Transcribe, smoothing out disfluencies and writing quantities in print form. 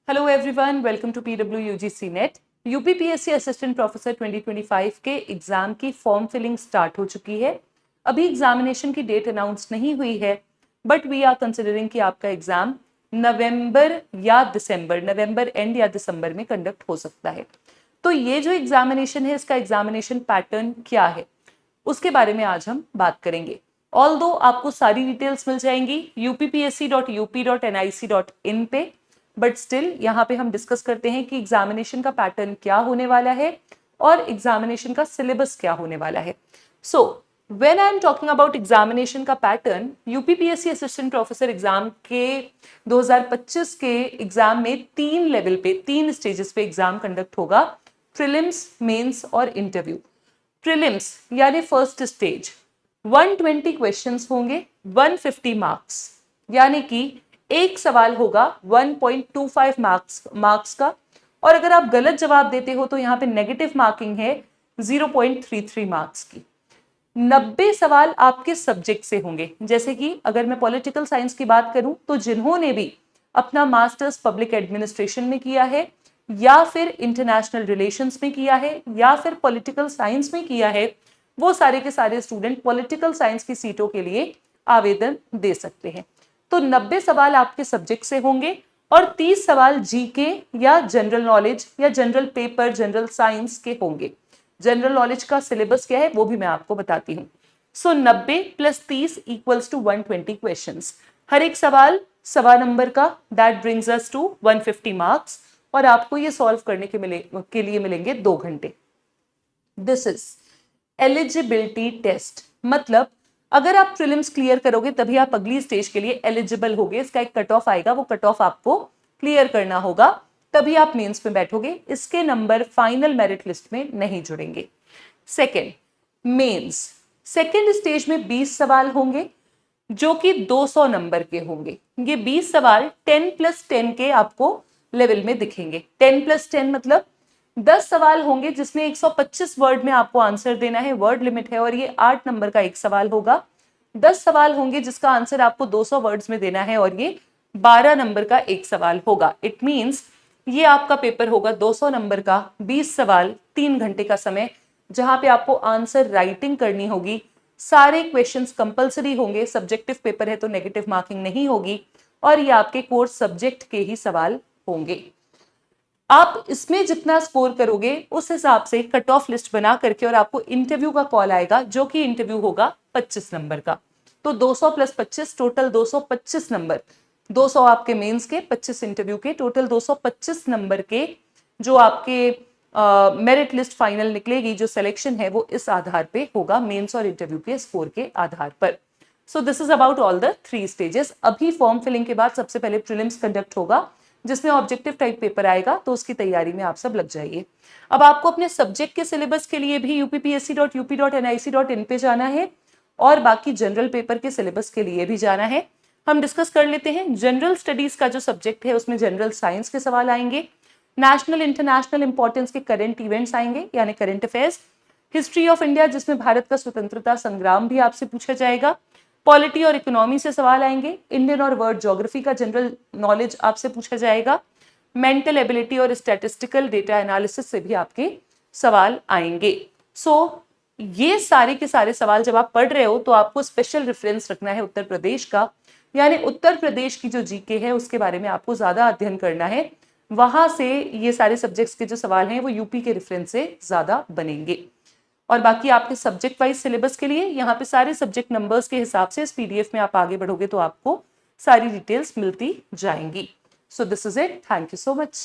Hello everyone, welcome to PWUGC net. UPPSC assistant professor 2025 के exam की form filling start हो चुकी है। अभी एग्जामिनेशन की डेट अनाउंस नहीं हुई है, बट वी आर कंसिडरिंग कि आपका एग्जाम नवंबर एंड या दिसंबर में कंडक्ट हो सकता है। तो ये जो एग्जामिनेशन है, इसका एग्जामिनेशन पैटर्न क्या है, उसके बारे में आज हम बात करेंगे। ऑल्दो आपको सारी डिटेल्स मिल जाएंगी uppsc.up.nic.in पे, बट स्टिल यहाँ पे हम डिस्कस करते हैं कि एग्जामिनेशन का पैटर्न क्या होने वाला है और एग्जामिनेशन का सिलेबस क्या होने वाला है। So when I am talking about examination का pattern, UPPSC assistant professor exam के 2025 के एग्जाम में 3 स्टेजेस पे एग्जाम कंडक्ट होगा, प्रीलिम्स, मेंस और इंटरव्यू। प्रीलिम्स यानी फर्स्ट स्टेज 120 क्वेश्चंस होंगे, 150 मार्क्स, यानी कि एक सवाल होगा 1.25 मार्क्स का, और अगर आप गलत जवाब देते हो तो यहाँ पे नेगेटिव मार्किंग है 0.33 मार्क्स की। 90 सवाल आपके सब्जेक्ट से होंगे, जैसे कि अगर मैं पॉलिटिकल साइंस की बात करूं तो जिन्होंने भी अपना मास्टर्स पब्लिक एडमिनिस्ट्रेशन में किया है या फिर इंटरनेशनल रिलेशंस में किया है या फिर पॉलिटिकल साइंस में किया है, वो सारे के सारे स्टूडेंट पॉलिटिकल साइंस की सीटों के लिए आवेदन दे सकते हैं। तो 90 सवाल आपके सब्जेक्ट से होंगे और 30 सवाल जीके या जनरल नॉलेज या जनरल पेपर, जनरल साइंस के होंगे। जनरल नॉलेज का सिलेबस क्या है वो भी मैं आपको बताती हूँ। सो 90 + 30 = 120 क्वेश्चंस। हर एक सवाल सवा नंबर का, that brings us to 150 marks, और आपको ये सॉल्व करने के लिए मिलेंगे 2 घंटे। दिस इज एलिजिबिलिटी टेस्ट, मतलब अगर आप प्रीलिम्स क्लियर करोगे तभी आप अगली स्टेज के लिए एलिजिबल होगे। इसका एक कट ऑफ आएगा, वो कट ऑफ आपको क्लियर करना होगा, तभी आप मेंस में बैठोगे। इसके नंबर फाइनल मेरिट लिस्ट में नहीं जुड़ेंगे। Second, mains. सेकेंड स्टेज में 20 सवाल होंगे जो कि 200 नंबर के होंगे। ये 20 सवाल 10 + 10 के आपको लेवल में दिखेंगे। 10 + 10 मतलब 10 सवाल होंगे जिसमें 125 वर्ड में आपको आंसर देना है, वर्ड लिमिट है, और ये 8 नंबर का एक सवाल होगा। 10 सवाल होंगे जिसका आंसर आपको 200 वर्ड्स में देना है और ये 12 नंबर का एक सवाल होगा। इट मींस ये आपका पेपर होगा 200 नंबर का, 20 सवाल, 3 घंटे का समय, जहां पे आपको आंसर राइटिंग करनी होगी। सारे क्वेश्चंस कंपलसरी होंगे, सब्जेक्टिव पेपर है तो नेगेटिव मार्किंग नहीं होगी, और ये आपके कोर्स सब्जेक्ट के ही सवाल होंगे। आप इसमें जितना स्कोर करोगे उस हिसाब से कट ऑफ लिस्ट बना करके और आपको इंटरव्यू का कॉल आएगा, जो कि इंटरव्यू होगा 25 नंबर का। तो 200 + 25 टोटल 225 नंबर, 200 आपके मेंस के, 25 इंटरव्यू के, टोटल 225 नंबर के जो आपके मेरिट लिस्ट फाइनल निकलेगी, जो सिलेक्शन है वो इस आधार पे होगा, मेंस और इंटरव्यू के स्कोर के आधार पर। So this is about all the 3 stages. अभी फॉर्म फिलिंग के बाद सबसे पहले प्रीलिम्स कंडक्ट होगा जिसमें ऑब्जेक्टिव टाइप पेपर आएगा, तो उसकी तैयारी में आप सब लग जाइए। अब आपको अपने सब्जेक्ट के सिलेबस के लिए भी uppsc.up.nic.in पे जाना है और बाकी जनरल पेपर के सिलेबस के लिए भी जाना है। हम डिस्कस कर लेते हैं। जनरल स्टडीज का जो सब्जेक्ट है उसमें जनरल साइंस के सवाल आएंगे, नेशनल इंटरनेशनल इंपॉर्टेंस के करंट इवेंट्स आएंगे यानी current affairs, history of India जिसमें भारत का स्वतंत्रता संग्राम भी आपसे पूछा जाएगा, पॉलिटी और इकोनॉमी से सवाल आएंगे, इंडियन और वर्ल्ड ज्योग्राफी का जनरल नॉलेज आपसे पूछा जाएगा, मेंटल एबिलिटी और स्टैटिस्टिकल डेटा एनालिसिस से भी आपके सवाल आएंगे। सो ये सारे के सारे सवाल जब आप पढ़ रहे हो तो आपको स्पेशल रेफरेंस रखना है उत्तर प्रदेश का, यानी उत्तर प्रदेश की जो जीके है उसके बारे में आपको ज्यादा अध्ययन करना है। वहां से ये सारे सब्जेक्ट्स के जो सवाल हैं वो यूपी के रेफरेंस से ज्यादा बनेंगे। और बाकी आपके सब्जेक्ट वाइज सिलेबस के लिए यहाँ पे सारे सब्जेक्ट नंबर्स के हिसाब से इस पीडीएफ में आप आगे बढ़ोगे तो आपको सारी डिटेल्स मिलती जाएंगी। So this is it. Thank you so much.